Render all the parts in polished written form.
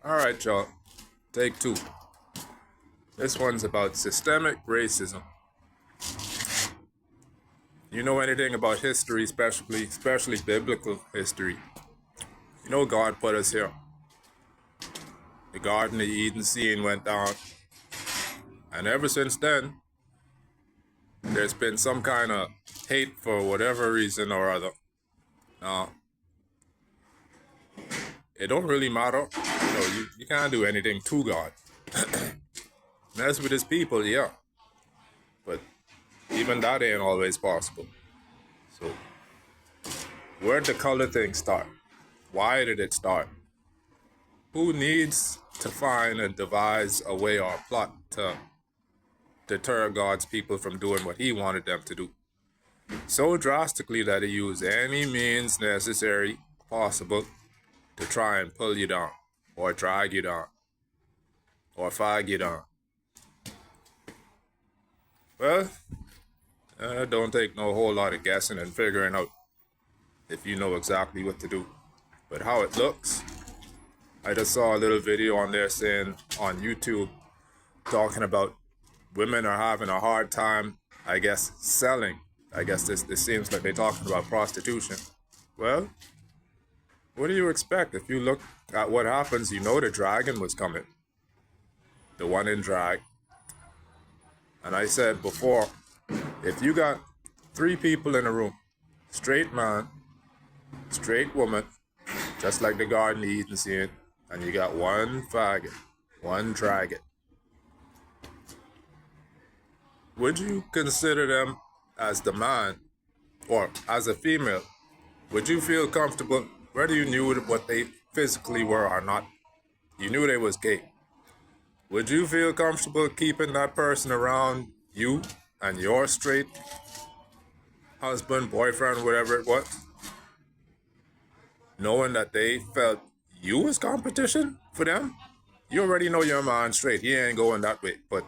Alright, y'all. Take two. This one's about systemic racism. You know anything about history, especially biblical history? You know God put us here. The Garden of Eden scene went down. And ever since then, there's been some kind of hate for whatever reason or other. Now, it don't really matter. You can't do anything to God. Mess with his people, yeah. But even that ain't always possible. So, where'd the color thing start? Why did it start? Who needs to find and devise a way or a plot to deter God's people from doing what he wanted them to do? So drastically that he used any means necessary possible to try and pull you down, or drag you down, or fag you down. Well, don't take no whole lot of guessing and figuring out if you know exactly what to do. But how it looks, I just saw a little video on there saying on YouTube talking about women are having a hard time, I guess, selling. I guess this seems like they're talking about prostitution. Well, what do you expect? If you look at what happens, you know the dragon was coming. The one in drag. And I said before, if you got 3 people in a room, straight man, straight woman, just like the Garden of Eden scene, and you got one faggot, one dragon, would you consider them as the man or as a female? Would you feel comfortable whether you knew what they physically were or not? You knew they was gay. Would you feel comfortable keeping that person around you and your straight husband, boyfriend, whatever it was, knowing that they felt you was competition for them? You already know your man straight. He ain't going that way. But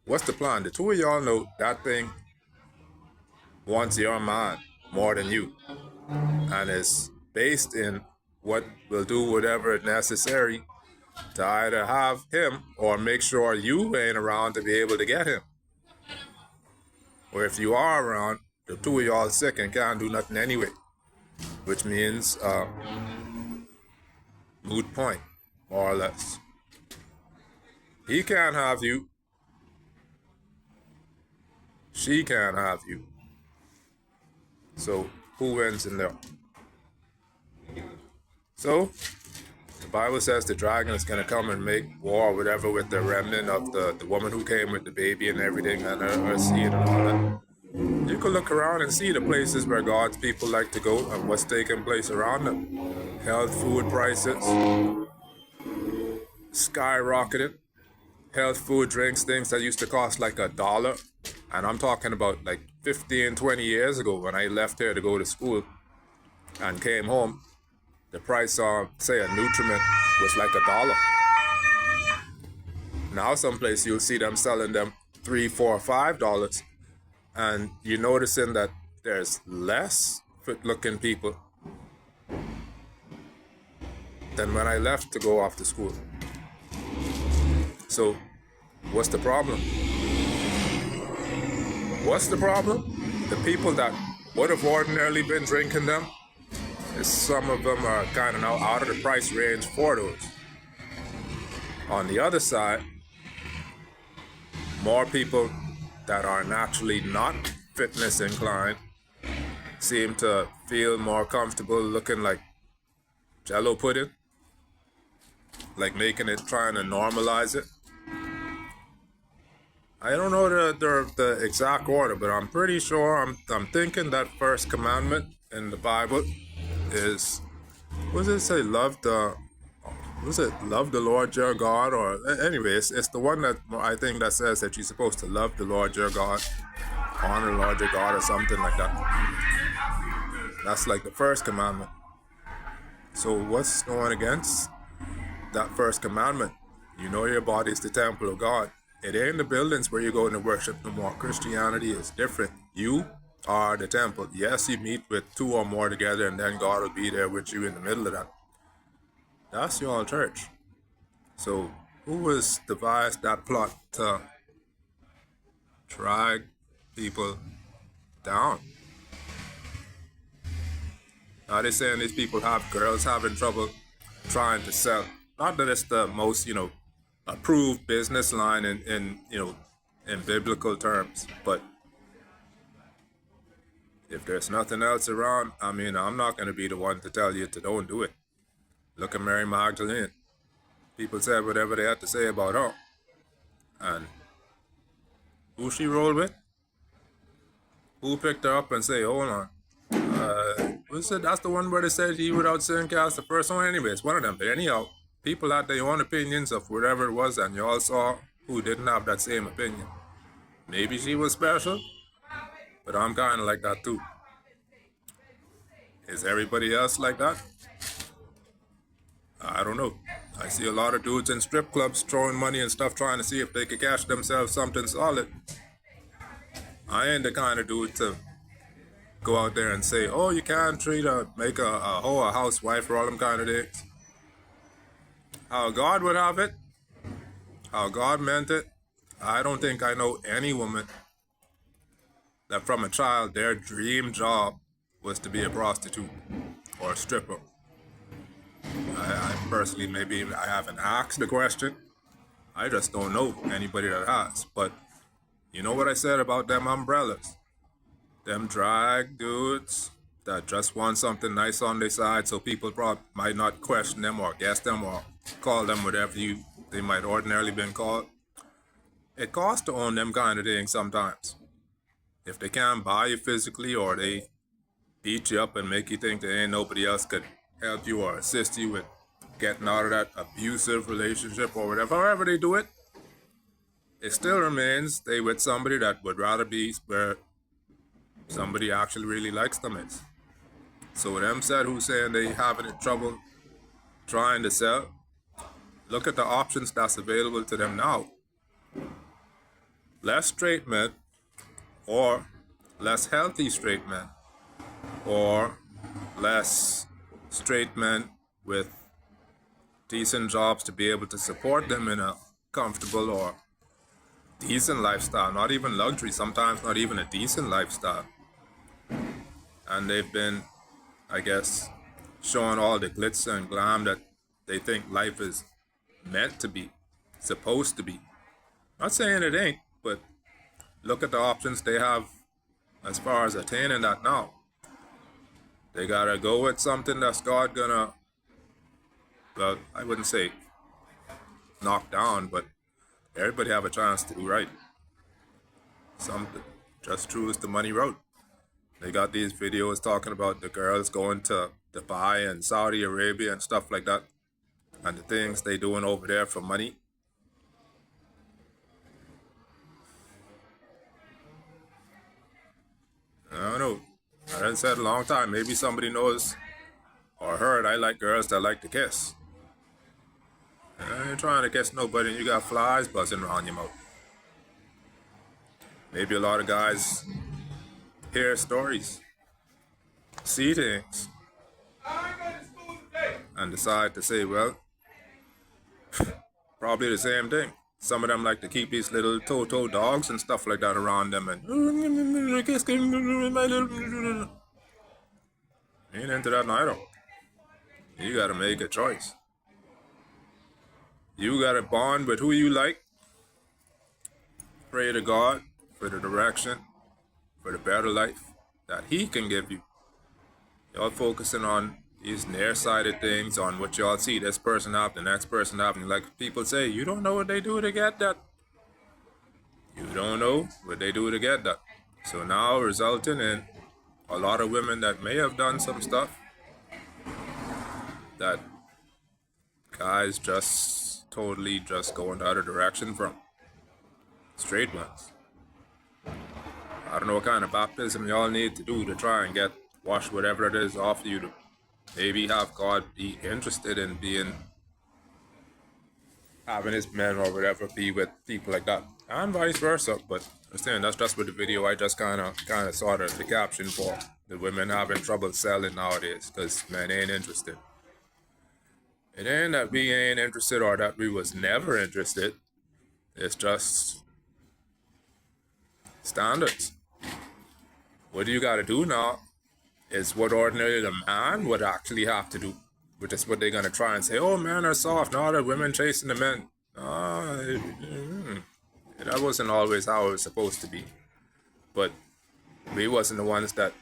what's the plan? The two of y'all know that thing wants your man more than you. And it's based in what will do whatever necessary to either have him or make sure you ain't around to be able to get him. Or if you are around, the two of y'all sick and can't do nothing anyway. Which means moot point, more or less. He can't have you. She can't have you. So who wins in there? So the Bible says the dragon is going to come and make war or whatever with the remnant of the woman who came with the baby and everything and her seed and all that. You can look around and see the places where God's people like to go and what's taking place around them. Health food prices skyrocketed. Health food drinks, things that used to cost like $1. And I'm talking about like 15, 20 years ago when I left here to go to school and came home. The price of, say, a Nutriment was like $1. Now someplace you'll see them selling them $3, $4, $5. And you're noticing that there's less fit-looking people than when I left to go off to school. So, what's the problem? What's the problem? The people that would have ordinarily been drinking them, some of them are kind of now out of the price range for those. On the other side, more people that are naturally not fitness inclined seem to feel more comfortable looking like Jello pudding, like making it, trying to normalize it. I don't know the exact order, but I'm pretty sure I'm thinking that first commandment in the Bible is, what does it say? Love the Lord your God, or anyway, it's the one that I think that says that you're supposed to love the Lord your God, honor the Lord your God, or something like that. That's like the first commandment. So what's going against that first commandment? You know your body is the temple of God. It ain't the buildings where you go to worship no more. Christianity is different. You are the temple. Yes, you meet with 2 or more together and then God will be there with you in the middle of that. That's your church. So who was devised that plot to drag people down? Now they're saying these people have girls having trouble trying to sell. Not that it's the most, approved business line in biblical terms, but if there's nothing else around, I mean, I'm not going to be the one to tell you to don't do it. Look at Mary Magdalene. People said whatever they had to say about her. And who she rolled with? Who picked her up and say, hold on. What's it? That's the one where they said he without sin cast the first one. Anyways, one of them. But anyhow, people had their own opinions of whatever it was, and you all saw who didn't have that same opinion. Maybe she was special, but I'm kind of like that too. Is everybody else like that? I don't know. I see a lot of dudes in strip clubs throwing money and stuff trying to see if they could cash themselves something solid. I ain't the kind of dude to go out there and say, oh, you can't make a housewife or all them kind of things. How God would have it, how God meant it, I don't think I know any woman that from a child their dream job was to be a prostitute or a stripper. I personally, maybe I haven't asked the question. I just don't know anybody that has. But you know what I said about them umbrellas? Them drag dudes that just want something nice on their side so people might not question them or guess them or call them whatever they might ordinarily been called. It costs to own them kind of things sometimes. If they can't buy you physically or they beat you up and make you think that ain't nobody else could help you or assist you with getting out of that abusive relationship or whatever, however they do it, it still remains they with somebody that would rather be where somebody actually really likes them is. So them said who's saying they having trouble trying to sell, look at the options that's available to them now. Less straight men or less healthy straight men or less straight men with decent jobs to be able to support them in a comfortable or decent lifestyle, not even luxury, sometimes not even a decent lifestyle. And they've been, I guess, showing all the glitz and glam that they think life is meant to be, supposed to be. Not saying it ain't, but look at the options they have as far as attaining that now. They gotta go with something that's God gonna, well, I wouldn't say knock down, but everybody have a chance to do right. Something just choose the money road. They got these videos talking about the girls going to Dubai and Saudi Arabia and stuff like that, and the things they doing over there for money. I don't know. I said a long time. Maybe somebody knows or heard I like girls that like to kiss. I ain't trying to kiss nobody and you got flies buzzing around your mouth. Maybe a lot of guys hear stories, see things, and decide to say, well, probably the same thing. Some of them like to keep these little Toto dogs and stuff like that around them and ain't into that neither. You gotta make a choice. You gotta bond with who you like. Pray to God for the direction, for the better life that He can give you. Y'all focusing on these near-sighted things, on what y'all see this person have, the next person have, and like people say, you don't know what they do to get that. You don't know what they do to get that. So now resulting in a lot of women that may have done some stuff that guys just totally just go in the other direction from. Straight ones. I don't know what kind of baptism y'all need to do to try and wash whatever it is off you to maybe have God be interested in having His men or whatever be with people like that, and vice versa. But I'm saying that's just with the video I just kind of saw the caption for the women having trouble selling nowadays because men ain't interested. It ain't that we ain't interested or that we was never interested. It's just standards. What you gotta do now is what ordinarily the man would actually have to do. Which is what they're gonna try and say, oh, men are soft, now that women chasing the men. That wasn't always how it was supposed to be. But we wasn't the ones that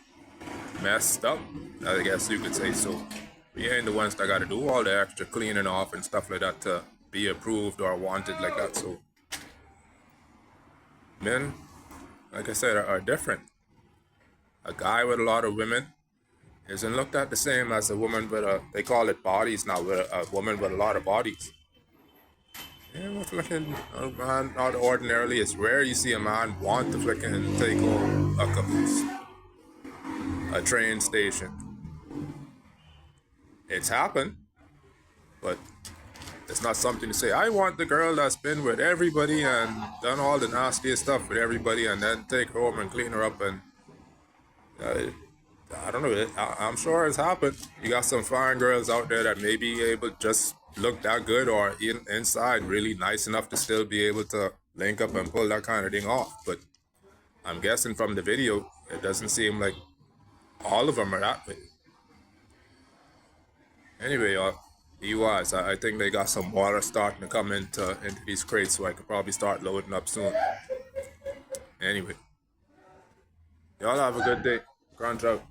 messed up, I guess you could say so. We ain't the ones that gotta do all the extra cleaning off and stuff like that to be approved or wanted like that. So men, like I said, are different. A guy with a lot of women isn't looked at the same as a woman with they call it bodies now, with a woman with a lot of bodies. Yeah, well, flicking a man, not ordinarily, it's rare you see a man want to flicking take home a caboose, a train station. It's happened, but it's not something to say, I want the girl that's been with everybody and done all the nastiest stuff with everybody and then take her home and clean her up and I don't know. I'm sure it's happened. You got some fine girls out there that may be able to just look that good or inside really nice enough to still be able to link up and pull that kind of thing off. But I'm guessing from the video, it doesn't seem like all of them are that way. Anyway, I think they got some water starting to come into these crates, so I could probably start loading up soon. Anyway, y'all have a good day. Crunch out.